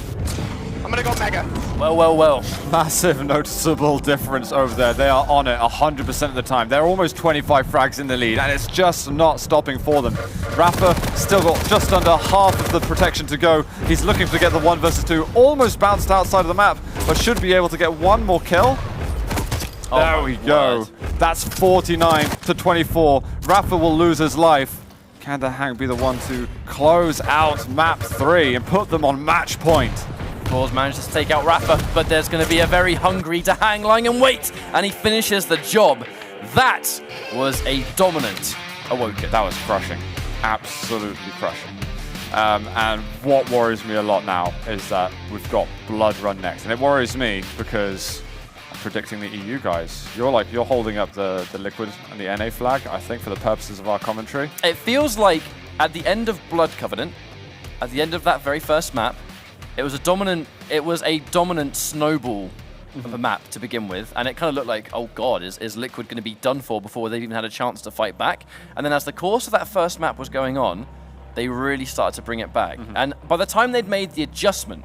I'm gonna go Mega. Well. Massive noticeable difference over there. They are on it 100% of the time. They're almost 25 frags in the lead, and it's just not stopping for them. Rapha still got just under half of the protection to go. He's looking to get the 1 versus 2. Almost bounced outside of the map, but should be able to get one more kill. There we go. That's 49 to 24. Rapha will lose his life. Can DaHanG be the one to close out map 3 and put them on match point? Clawz manages to take out Rapha, but there's going to be a very hungry DaHanG lying in wait, and he finishes the job. That was a dominant Awoken. That was crushing. Absolutely crushing. And what worries me a lot now is that we've got Blood Run next. And it worries me because I'm predicting the EU guys. You're holding up the Liquid and the NA flag, I think, for the purposes of our commentary. It feels like at the end of Blood Covenant, at the end of that very first map, it was a dominant snowball of a map to begin with, and it kind of looked like, oh god, is Liquid going to be done for before they've even had a chance to fight back? And then as the course of that first map was going on, they really started to bring it back. And by the time they'd made the adjustment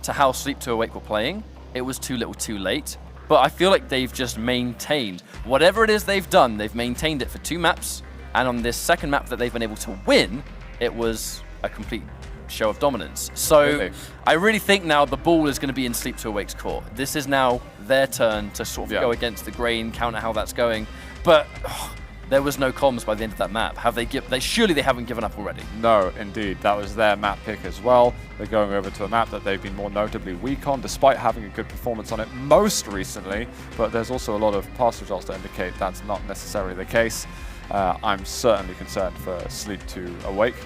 to how Sleep to Awake were playing, it was too little too late. But I feel like they've just maintained whatever it is they've done, they've maintained it for 2 maps, and on this second map that they've been able to win, it was a complete show of dominance. So I really think now the ball is going to be in Sleep to Awake's court. This is now their turn to sort of go against the grain, counter how that's going. But there was no comms by the end of that map. Surely they haven't given up already. No, indeed. That was their map pick as well. They're going over to a map that they've been more notably weak on, despite having a good performance on it most recently. But there's also a lot of past results that indicate that's not necessarily the case. I'm certainly concerned for Sleep to Awake.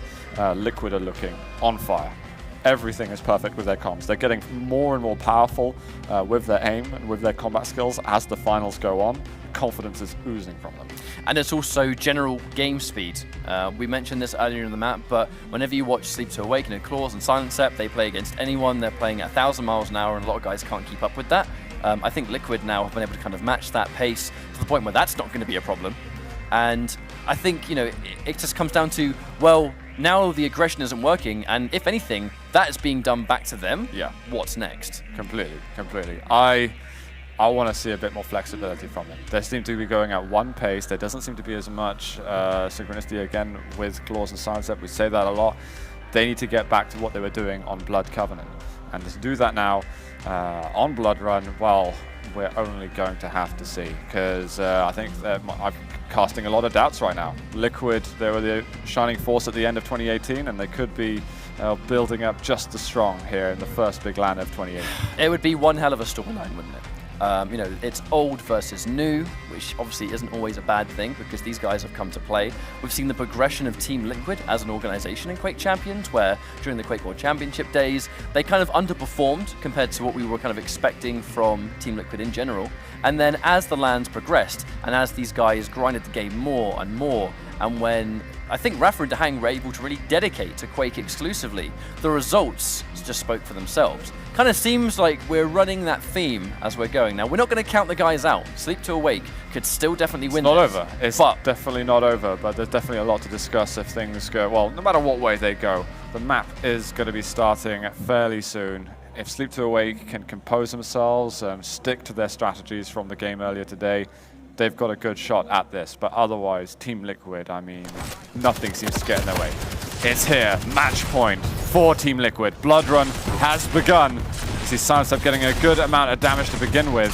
Liquid are looking on fire. Everything is perfect with their comms. They're getting more and more powerful with their aim and with their combat skills as the finals go on. Confidence is oozing from them. And it's also general game speed. We mentioned this earlier in the map, but whenever you watch Sleep to Awaken and Clawz and Silencep, they play against anyone. They're playing at 1,000 miles an hour, and a lot of guys can't keep up with that. I think Liquid now have been able to kind of match that pace to the point where that's not going to be a problem. And I think, you know, it just comes down to, well, now the aggression isn't working, and if anything, that is being done back to them. Yeah. What's next? Completely. I want to see a bit more flexibility from them. They seem to be going at one pace. There doesn't seem to be as much synchronicity again with Clawz and Silencep. We say that a lot. They need to get back to what they were doing on Blood Covenant. And to do that now on Blood Run, well, we're only going to have to see, because I think I'm casting a lot of doubts right now. Liquid, they were the shining force at the end of 2018, and they could be building up just as strong here in the first big LAN of 2018. It would be one hell of a storyline, wouldn't it? You know, it's old versus new, which obviously isn't always a bad thing because these guys have come to play. We've seen the progression of Team Liquid as an organization in Quake Champions, where during the Quake World Championship days, they kind of underperformed compared to what we were kind of expecting from Team Liquid in general. And then as the LANs progressed, and as these guys grinded the game more and more, and when I think Rapha and DaHanG were able to really dedicate to Quake exclusively. The results just spoke for themselves. Kind of seems like we're running that theme as we're going. Now, we're not going to count the guys out. Sleep to Awake could still definitely win It's not this. over. It's definitely not over, but there's definitely a lot to discuss if things go, well, no matter what way they go. The map is going to be starting fairly soon. If Sleep to Awake can compose themselves and stick to their strategies from the game earlier today, they've got a good shot at this. But otherwise, Team Liquid, I mean, nothing seems to get in their way. It's here, match point for Team Liquid. Blood Run has begun. You see Silencep getting a good amount of damage to begin with.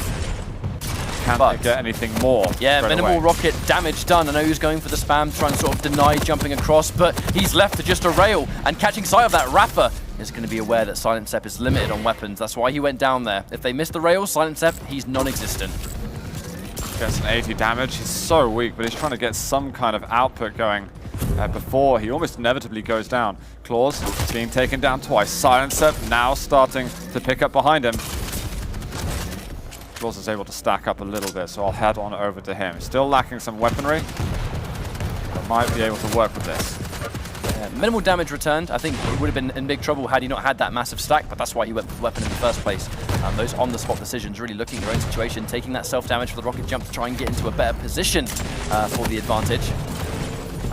Can they get anything more? Yeah, straight minimal away? rocket damage done. I know he's going for the spam, trying to sort of deny jumping across, but he's left to just a rail. And catching sight of that, Rapha is going to be aware that Silencep is limited on weapons. That's why he went down there. If they miss the rail, Silencep, he's non-existent. Gets an 80 damage. He's so weak, but he's trying to get some kind of output going before he almost inevitably goes down. Clawz being taken down twice. Silencep now starting to pick up behind him. Clawz is able to stack up a little bit, so I'll head on over to him. Still lacking some weaponry, but might be able to work with this. Minimal damage returned. I think he would have been in big trouble had he not had that massive stack, but that's why he went for the weapon in the first place. Those on-the-spot decisions, really looking at their own situation, taking that self-damage for the rocket jump to try and get into a better position for the advantage.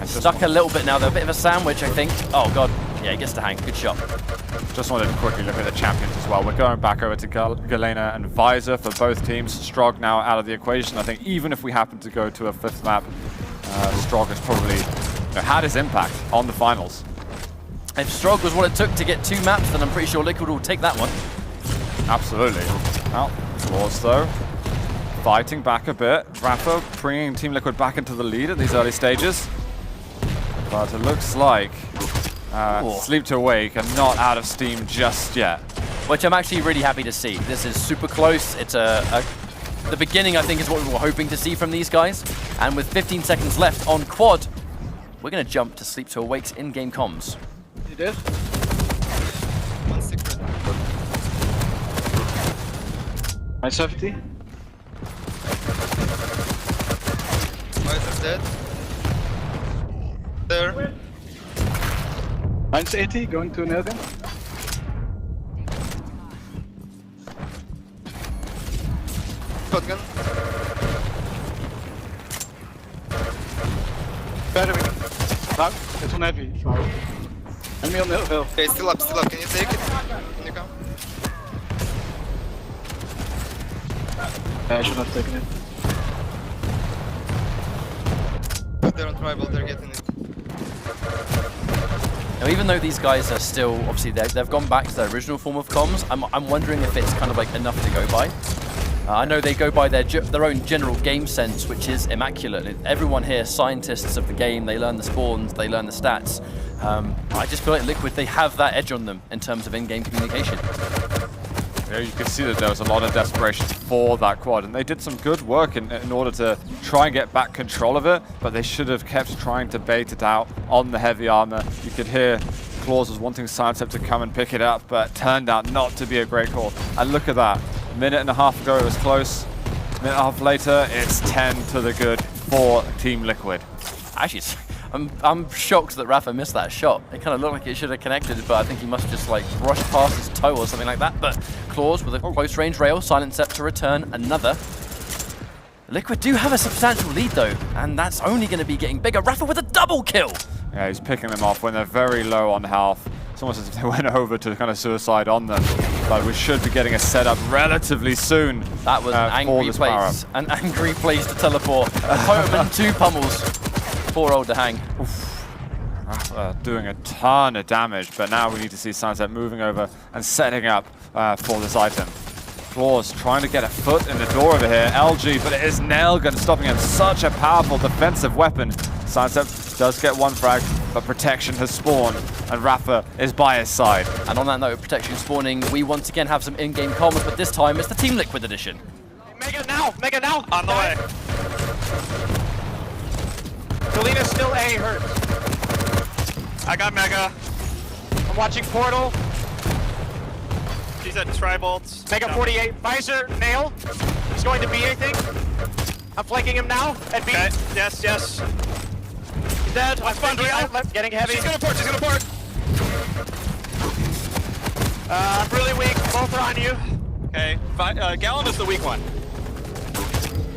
Stuck a little bit now, though. A bit of a sandwich, I think. Oh, God. Yeah, he gets to hang. Good shot. Just wanted to quickly look at the champions as well. We're going back over to Galena and Visor for both teams. Strog now out of the equation. I think even if we happen to go to a fifth map, Strog has probably had his impact on the finals. If Strog was what it took to get 2 maps, then I'm pretty sure Liquid will take that one. Absolutely. Well, Clawz though, fighting back a bit. Rapha bringing Team Liquid back into the lead at these early stages. But it looks like Sleep to Awake are not out of steam just yet. Which I'm actually really happy to see. This is super close. It's the beginning, I think, is what we were hoping to see from these guys. And with 15 seconds left on quad, we're going to jump to Sleep to Awake's in-game comms. You did? One secret. 970. Visor's dead. There. 980, going to nail gun. Shotgun. Better we can. No, it's on heavy. Enemy on the hill. Okay, still up, still up. Can you take it? Can you come? I should have taken it. They're on tribal, they're getting it. Now, even though these guys are still, obviously, they've gone back to their original form of comms, I'm wondering if it's kind of like enough to go by. I know they go by their own general game sense, which is immaculate. Everyone here, scientists of the game, they learn the spawns, they learn the stats. I just feel like Liquid, they have that edge on them in terms of in-game communication. Yeah, you can see that there was a lot of desperation for that quad, and they did some good work in order to try and get back control of it, but they should have kept trying to bait it out on the heavy armor. You could hear Clawz was wanting Silencep to come and pick it up, but turned out not to be a great call. And look at that. A minute and a half ago it was close. A minute and a half later, it's 10 to the good for Team Liquid. Actually, I'm shocked that Rapha missed that shot. It kind of looked like it should have connected, but I think he must just like brush past his toe or something like that. But Clawz with a close range rail, Silencep to return another. Liquid do have a substantial lead though, and that's only going to be getting bigger. Rapha with a double kill! Yeah, he's picking them off when they're very low on health. It's almost as if they went over to kind of suicide on them. But we should be getting a setup relatively soon. That was an angry place. An angry place to teleport. A totem and 2 pummels. Poor old DaHanG. Doing a ton of damage, but now we need to see Silencep moving over and setting up for this item. Clawz trying to get a foot in the door over here. LG, but it is Nailgun stopping him. Such a powerful defensive weapon. Silencep does get 1 frag, but protection has spawned, and Rapha is by his side. And on that note of protection spawning, we once again have some in-game comms, but this time it's the Team Liquid edition. Mega now! Mega now! On the way. Galena's still A hurt. I got Mega. I'm watching Portal. She's at Tri-Bolts. Mega No. 48. Visor, nail. He's going to B, I think. I'm flanking him now at B. Okay, yes, yes. dead. One's fun, Getting heavy. She's gonna port, she's gonna port. I'm really weak. Both are on you. Okay, Gallon is the weak one.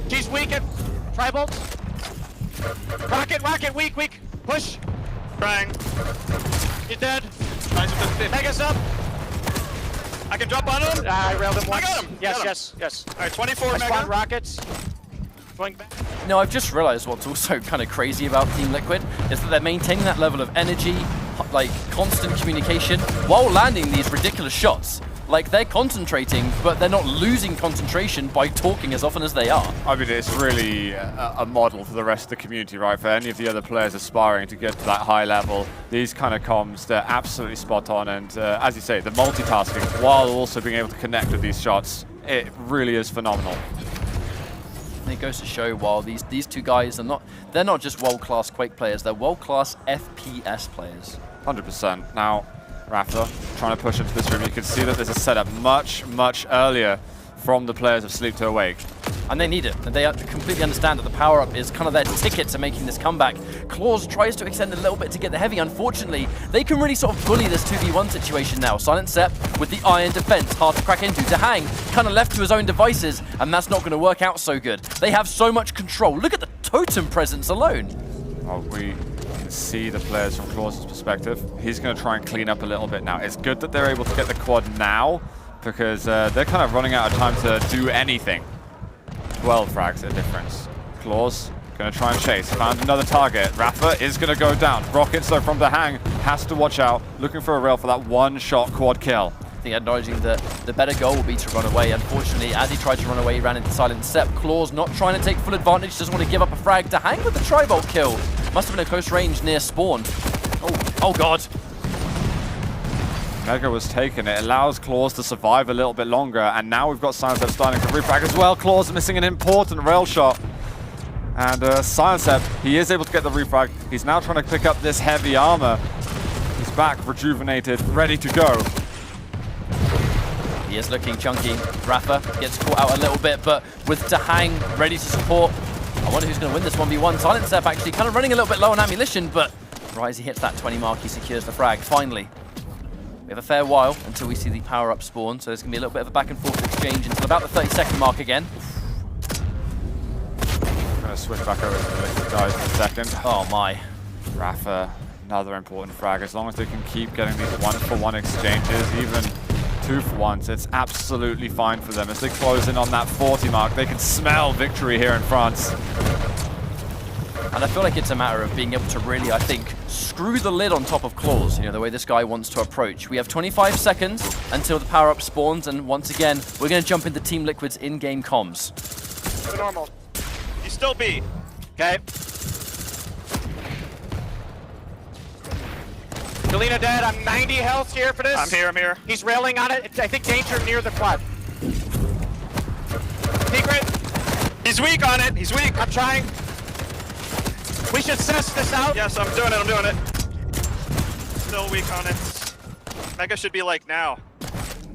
She's weak at Tribolt. Rocket, weak. Push. Trying. He's dead. Nice with the 50. Mega's up. I can drop on him. I railed him once. got him. Got him. Yes. Alright, 24 I Mega. spawned rockets. Going back. No, I've just realized what's also kind of crazy about Team Liquid is that they're maintaining that level of energy, like constant communication, while landing these ridiculous shots. Like, they're concentrating, but they're not losing concentration by talking as often as they are. I mean, it's really a model for the rest of the community, right? For any of the other players aspiring to get to that high level, these kind of comms, they're absolutely spot on. And as you say, the multitasking, while also being able to connect with these shots, it really is phenomenal. And it goes to show, while these two guys are they're not just world-class Quake players, they're world-class FPS players. 100%. Now, Rapha trying to push into this room. You can see that there's a setup much, much earlier from the players of Sleep to Awake. And they need it. And they completely understand that the power-up is kind of their ticket to making this comeback. Clawz tries to extend a little bit to get the heavy. Unfortunately, they can really sort of bully this 2v1 situation now. Silencep with the iron defense, hard to crack into. DaHanG kind of left to his own devices, and that's not going to work out so good. They have so much control. Look at the totem presence alone. Well, we can see the players from Clawz's perspective. He's going to try and clean up a little bit now. It's good that they're able to get the quad now, because they're kind of running out of time to do anything. 12 frags a difference. Clawz going to try and chase. Found another target. Rapha is going to go down. Rockets, though, from DaHanG has to watch out. Looking for a rail for that one-shot quad kill. I think acknowledging that the better goal will be to run away. Unfortunately, as he tried to run away, he ran into Silencep. Clawz not trying to take full advantage, doesn't want to give up a frag. DaHanG with the tri-bolt kill. Must have been a close range near spawn. Oh God. Mega was taken. It allows Clawz to survive a little bit longer, and now we've got Silencep starting to refrag as well. Clawz missing an important rail shot. And Silencep, he is able to get the refrag. He's now trying to pick up this heavy armor. He's back, rejuvenated, ready to go. He is looking chunky. Rapha gets caught out a little bit, but with DaHanG ready to support, I wonder who's going to win this 1v1. Silencep actually kind of running a little bit low on ammunition, but right as he hits that 20 mark, he secures the frag, finally. We have a fair while until we see the power-up spawn, so there's going to be a little bit of a back-and-forth exchange until about the 30-second mark again. I'm going to switch back over to the Liquid guys in a second. Oh my. Rapha, another important frag. As long as they can keep getting these one-for-one exchanges, even two-for-ones, it's absolutely fine for them. As they close in on that 40 mark, they can smell victory here in France. And I feel like it's a matter of being able to really, I think, screw the lid on top of Clawz, you know, the way this guy wants to approach. We have 25 seconds until the power-up spawns, and once again, we're going to jump into Team Liquid's in-game comms. Normal. You still B. Okay. Galena dead. I'm 90 health here for this. I'm here. He's railing on it. I think danger near the quad. Secret. He's weak on it. He's weak. I'm trying. We should suss this out. Yes, I'm doing it. Still weak on it. Mega should be like now.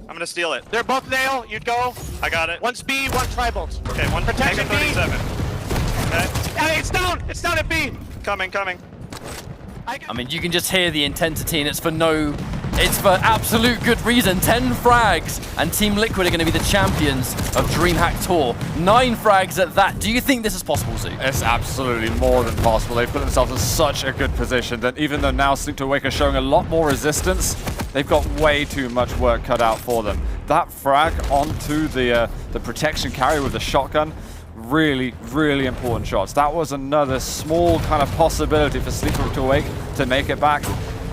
I'm gonna steal it. They're both nail. You'd go. I got it. One's B, one tri-bolt. Okay, one Protection Mega 37. Okay, Hey, it's down. It's down at B. coming. I mean, you can just hear the intensity, and it's for absolute good reason. 10 frags, and Team Liquid are going to be the champions of DreamHack Tour. 9 frags at that. Do you think this is possible, Zoo? It's absolutely more than possible. They've put themselves in such a good position that even though now Sleep to Awake are showing a lot more resistance, they've got way too much work cut out for them. That frag onto the protection carrier with the shotgun, really, really important shots. That was another small kind of possibility for Sleep to Awake to make it back.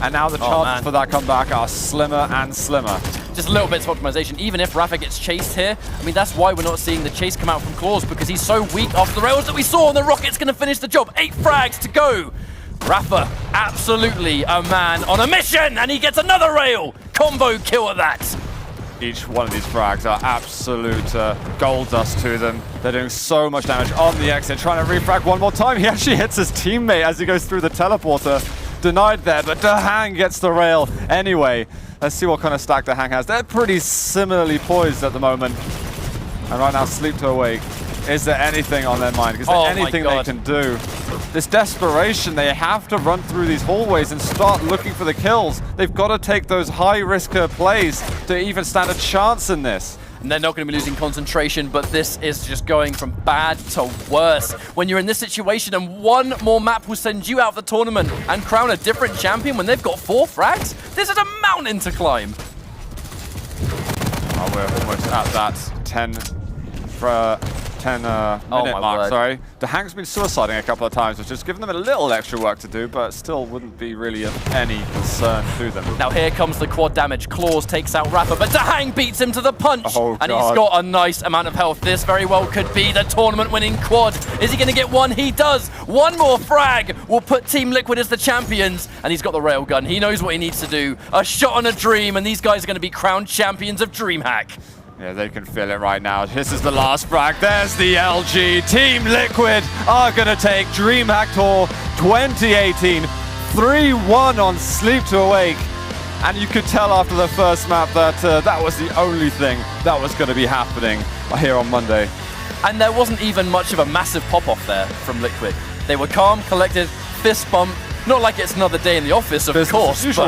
And now the chances for that comeback are slimmer and slimmer. Just a little bit of optimization. Even if Rapha gets chased here, I mean, that's why we're not seeing the chase come out from Clawz, because he's so weak after the rails that we saw, and the Rocket's going to finish the job. 8 frags to go. Rapha, absolutely a man on a mission, and he gets another rail. Combo kill at that. Each one of these frags are absolute gold dust to them. They're doing so much damage on the exit, trying to refrag one more time. He actually hits his teammate as he goes through the teleporter. Denied there, but DaHanG gets the rail anyway. Let's see what kind of stack DaHanG has. They're pretty similarly poised at the moment. And right now, Sleep to Awake. Is there anything on their mind? Is there anything they can do? this desperation. They have to run through these hallways and start looking for the kills. They've got to take those high-risk plays to even stand a chance in this. And they're not going to be losing concentration, but this is just going from bad to worse. When you're in this situation and one more map will send you out of the tournament and crown a different champion when they've got 4 frags, this is a mountain to climb. Oh, we're almost at that 10 minute mark, word. sorry. DaHanG's been suiciding a couple of times, which has given them a little extra work to do, but still wouldn't be really of any concern to them. Now here comes the quad damage. Clawz takes out Rapha, but DaHanG beats him to the punch. Oh, and he's God. got a nice amount of health. This very well could be the tournament-winning quad. Is he going to get one? He does. One more frag will put Team Liquid as the champions, and he's got the railgun. He knows what he needs to do. A shot on a dream, and these guys are going to be crowned champions of DreamHack. Yeah, they can feel it right now. This is the last frag. There's the LG. Team Liquid are going to take DreamHack Tour 2018 3-1 on Sleep to Awake. And you could tell after the first map that that was the only thing that was going to be happening here on Monday. And there wasn't even much of a massive pop-off there from Liquid. They were calm, collected, fist bump. Not like it's another day in the office, of Business course, as usual.